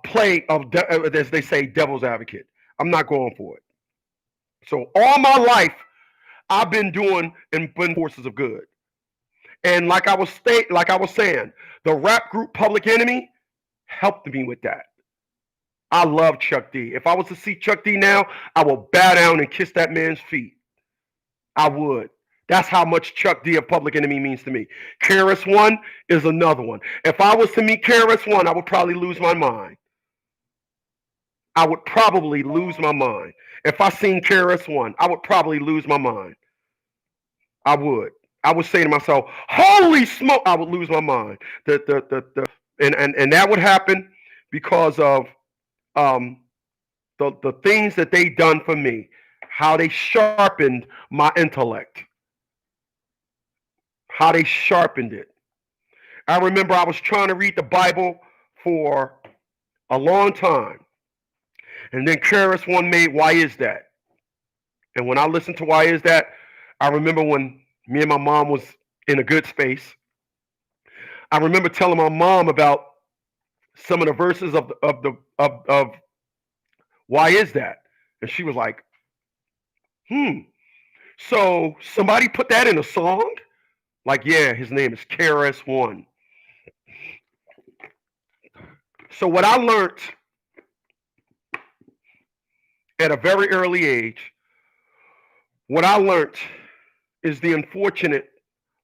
play of as they say, devil's advocate. I'm not going for it. So all my life, I've been doing and been forces of good. And like I was saying, the rap group Public Enemy helped me with that. I love Chuck D. If I was to see Chuck D now, I will bow down and kiss that man's feet. I would. That's how much Chuck D of Public Enemy means to me. KRS One is another one. If I was to meet KRS One, I would probably lose my mind. I would probably lose my mind. If I seen KRS One, I would probably lose my mind. I would. I would say to myself, "Holy smoke!" I would lose my mind. And that would happen because of um, the things that they done for me, how they sharpened my intellect, how they sharpened it. I remember I was trying to read the Bible for a long time, and then KRS One made "Why Is That?" And when I listened to "Why Is That," I remember when me and my mom was in a good space. I remember telling my mom about some of the verses of "Why Is That?" And she was like, so somebody put that in a song? Like, yeah, his name is KRS One. So what I learned at a very early age, what I learned is the unfortunate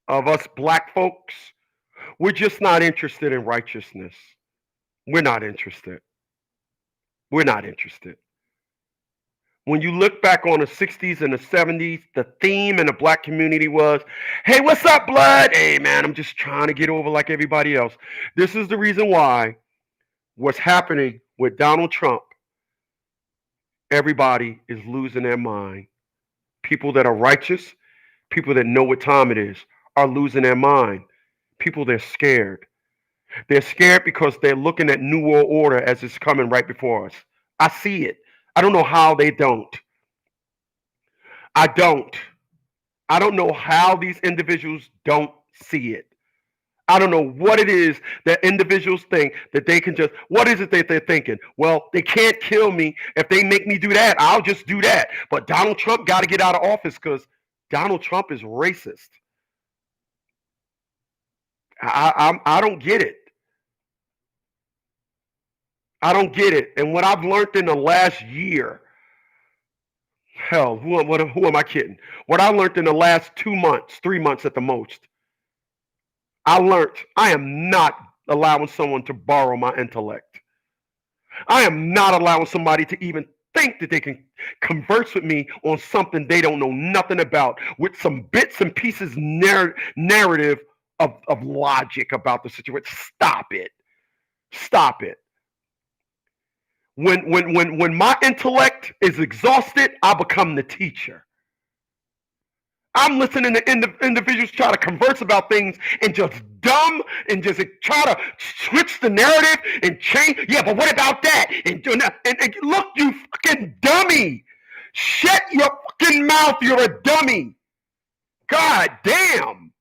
of us black folks, we're just not interested in righteousness. We're not interested. We're not interested. When you look back on the 60s and the 70s, the theme in the black community was, hey, what's up, blood? Hey, man, I'm just trying to get over like everybody else. This is the reason why what's happening with Donald Trump, everybody is losing their mind. People that are righteous, people that know what time it is, are losing their mind. People, they're scared. They're scared because they're looking at New World Order as it's coming right before us. I see it. I don't know how they don't. I don't. I don't know how these individuals don't see it. I don't know what it is that individuals think that they can just, what is it that they're thinking? Well, they can't kill me. If they make me do that, I'll just do that. But Donald Trump got to get out of office because Donald Trump is racist. I don't get it. I don't get it. And what I've learned in the last year, hell, who am I kidding? What I learned in the last 2 months, 3 months at the most, I learned I am not allowing someone to borrow my intellect. I am not allowing somebody to even think that they can converse with me on something they don't know nothing about, with some bits and pieces narrative of logic about the situation. Stop it. Stop it. When my intellect is exhausted, I become the teacher. I'm listening to individuals try to converse about things and just dumb and just try to switch the narrative and change. Yeah, but what about that? And look, you fucking dummy. Shut your fucking mouth. You're a dummy. God damn.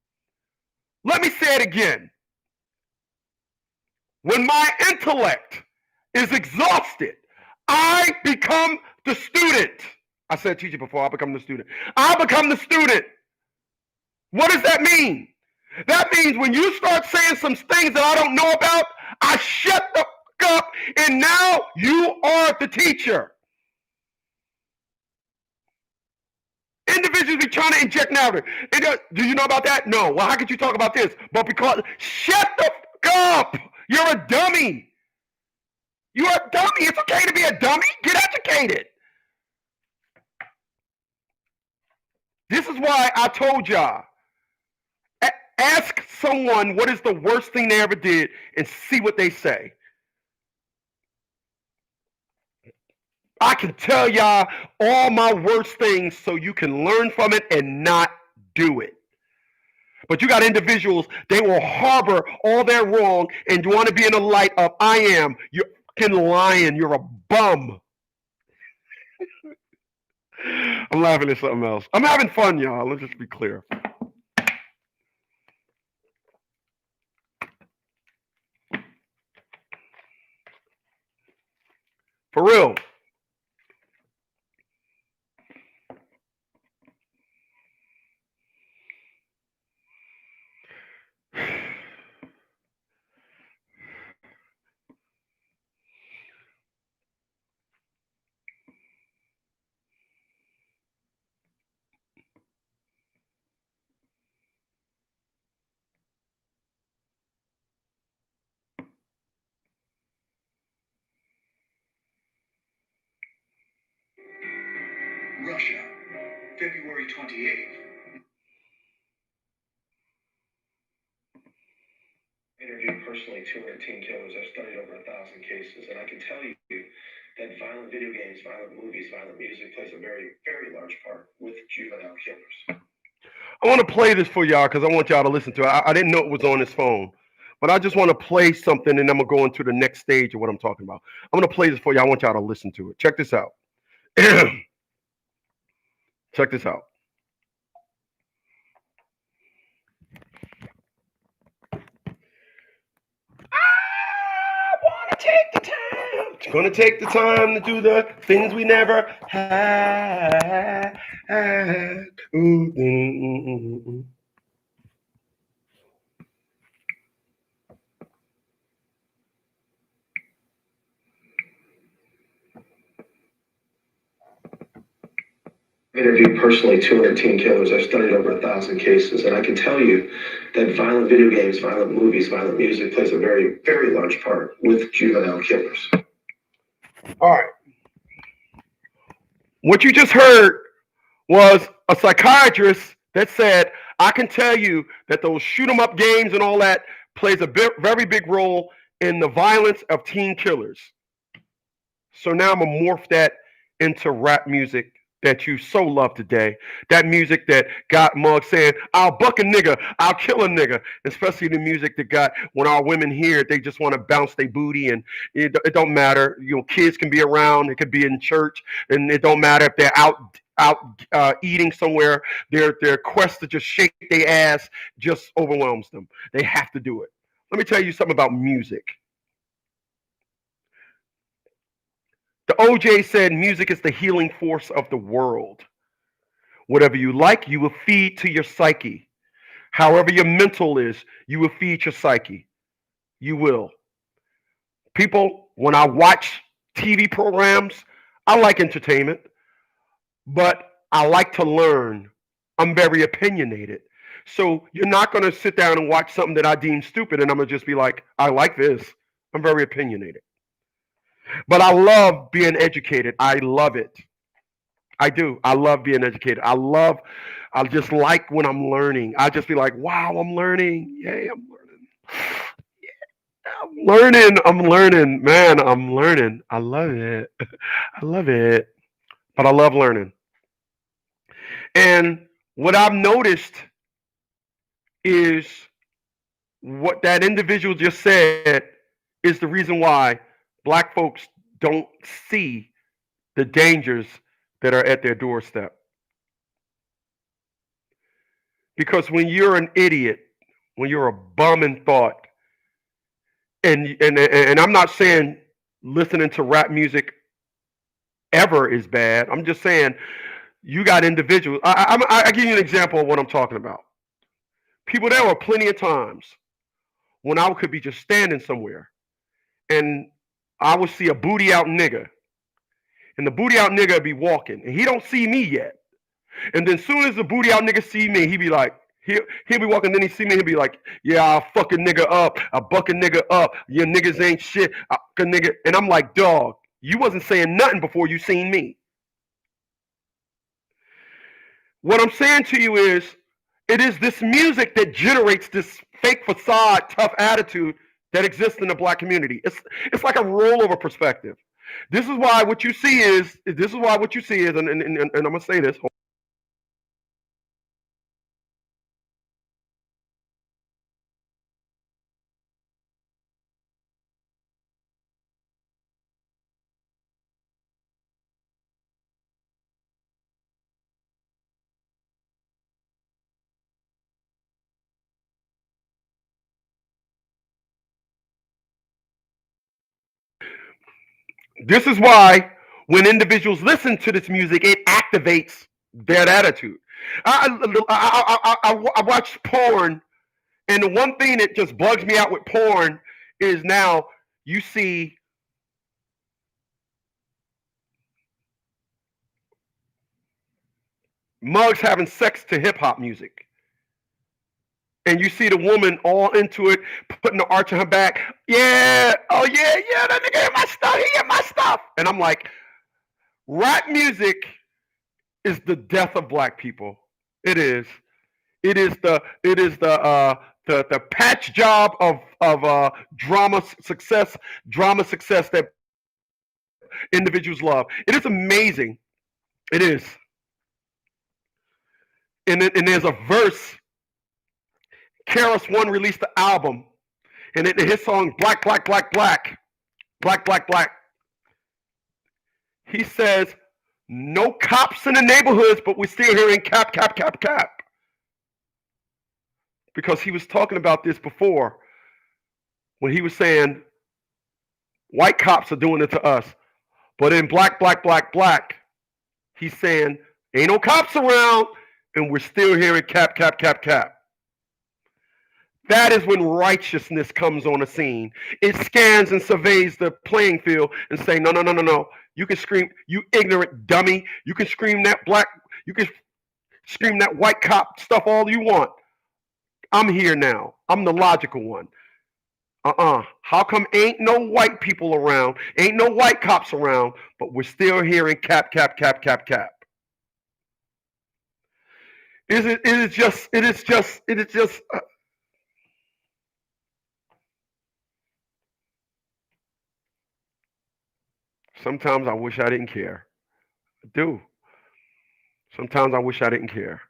Let me say it again. When my intellect is exhausted, I become the student. I said teacher before, I become the student. I become the student. What does that mean? That means when you start saying some things that I don't know about, I shut the fuck up, and now you are the teacher. Individuals be trying to inject narrative. Do you know about that? No. Well, how could you talk about this? But because, shut the fuck up. You're a dummy. You're a dummy. It's okay to be a dummy. Get educated. This is why I told y'all, ask someone what is the worst thing they ever did and see what they say. I can tell y'all all my worst things so you can learn from it and not do it. But you got individuals, they will harbor all their wrong and want to be in the light of I am. You're fucking lying. You're a bum. I'm laughing at something else. I'm having fun, y'all. Let's just be clear. For real. Russia, February 28th. Interviewed personally 200 teen killers. I've studied over 1,000 cases, and I can tell you that violent video games, violent movies, violent music plays a very, very large part with juvenile killers. I want to play this for y'all because I want y'all to listen to it. I didn't know it was on his phone, but I just want to play something, and I'm going to go into the next stage of what I'm talking about. I'm going to play this for y'all. I want y'all to listen to it. Check this out. Check this out. Take the time. It's gonna take the time to do the things we never had. Interviewed personally 200 teen killers. I've studied over 1,000 cases, and I can tell you that violent video games, violent movies, violent music plays a very, very large part with juvenile killers. All right. What you just heard was a psychiatrist that said, I can tell you that those shoot 'em up games and all that plays a very big role in the violence of teen killers. So now I'm going to morph that into rap music that you so love today. That music that got Mug saying, I'll buck a nigga, I'll kill a nigga. Especially the music that got when our women hear it, they just want to bounce their booty, and it don't matter. You know, kids can be around, it could be in church, and it don't matter if they're out eating somewhere. Their quest to just shake their ass just overwhelms them. They have to do it. Let me tell you something about music. The OJ said music is the healing force of the world. Whatever you like, you will feed to your psyche. However your mental is, you will feed your psyche. You will. People, when I watch TV programs, I like entertainment, but I like to learn. I'm very opinionated. So you're not going to sit down and watch something that I deem stupid and I'm going to just be like, I like this. I'm very opinionated. But I love being educated. I love it. I do. I love being educated. I just like when I'm learning. I just be like, wow, I'm learning. Yay, I'm learning. I'm learning. Man, I'm learning. I love it. I love it. But I love learning. And what I've noticed is what that individual just said is the reason why Black folks don't see the dangers that are at their doorstep. Because when you're an idiot, when you're a bum in thought, and I'm not saying listening to rap music ever is bad. I'm just saying you got individuals. I give you an example of what I'm talking about. People, there were plenty of times when I could be just standing somewhere and I would see a booty out nigga, and the booty out nigga would be walking, and he don't see me yet. And then soon as the booty out nigga see me, he be like, he'll be walking, then he see me, he'll be like, yeah, I'll fuck a nigga up, I'll buck a nigga up, your niggas ain't shit, a nigga. And I'm like, dog, you wasn't saying nothing before you seen me. What I'm saying to you is, it is this music that generates this fake facade, tough attitude that exists in the Black community. It's like a rollover perspective. This is why what you see is, and I'm gonna say this. This is why when individuals listen to this music, it activates their attitude. I watch porn, and the one thing that just bugs me out with porn is now you see mugs having sex to hip hop music. And you see the woman all into it, putting the arch on her back. Yeah, oh yeah, that nigga hit my stuff. He hit my stuff. And I'm like, rap music is the death of black people. It is. It is the patch job of drama success that individuals love. It is amazing. It is. And there's a verse. Karis One released the album, and in his song Black, Black, Black, Black, Black, Black, Black, he says, no cops in the neighborhoods, but we're still hearing cap, cap, cap, cap. Because he was talking about this before when he was saying white cops are doing it to us. But in Black, Black, Black, Black, he's saying ain't no cops around and we're still hearing cap, cap, cap, cap. That is when righteousness comes on the scene. It scans and surveys the playing field and say, no, no, no, no, no. You can scream, you ignorant dummy. You can scream that black, you can scream that white cop stuff all you want. I'm here now. I'm the logical one. How come ain't no white people around? Ain't no white cops around, but we're still hearing cap, cap, cap, cap, cap. It is just. Sometimes I wish I didn't care. I do. Sometimes I wish I didn't care.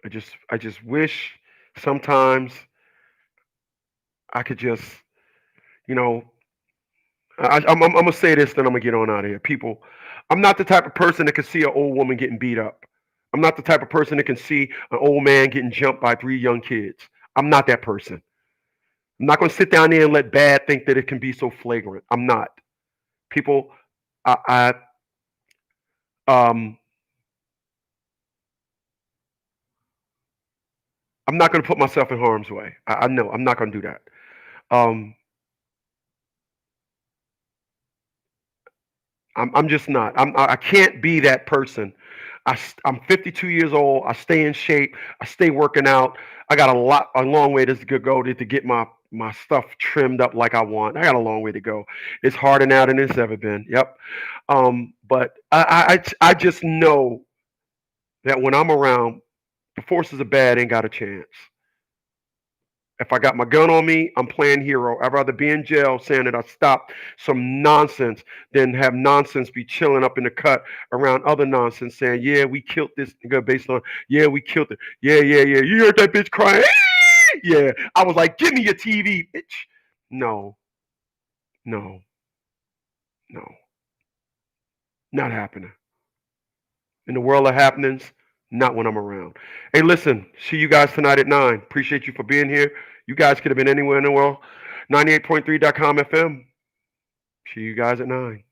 I just wish sometimes I could just, I'm gonna say this, then I'm gonna get on out of here. People, I'm not the type of person that can see an old woman getting beat up. I'm not the type of person that can see an old man getting jumped by 3 young kids. I'm not that person. I'm not gonna sit down there and let bad think that it can be so flagrant. I'm not. People, I'm not going to put myself in harm's way. I know I'm not going to do that. I'm just not. I can't be that person. I'm 52 years old. I stay in shape. I stay working out. I got a long way to go to get my stuff trimmed up like I want. I got a long way to go. It's harder now than it's ever been. Yep. But I just know that when I'm around, the forces of bad ain't got a chance. If I got my gun on me, I'm playing hero. I'd rather be in jail saying that I stopped some nonsense than have nonsense be chilling up in the cut around other nonsense saying, yeah, we killed this nigga based on, yeah, we killed it. Yeah, yeah, yeah. You heard that bitch crying? Yeah. I was like, give me your TV, bitch. No. Not happening. In the world of happenings, not when I'm around. Hey, listen, see you guys tonight at 9. Appreciate you for being here. You guys could have been anywhere in the world. 98.3 dotCOMFM. See you guys at 9.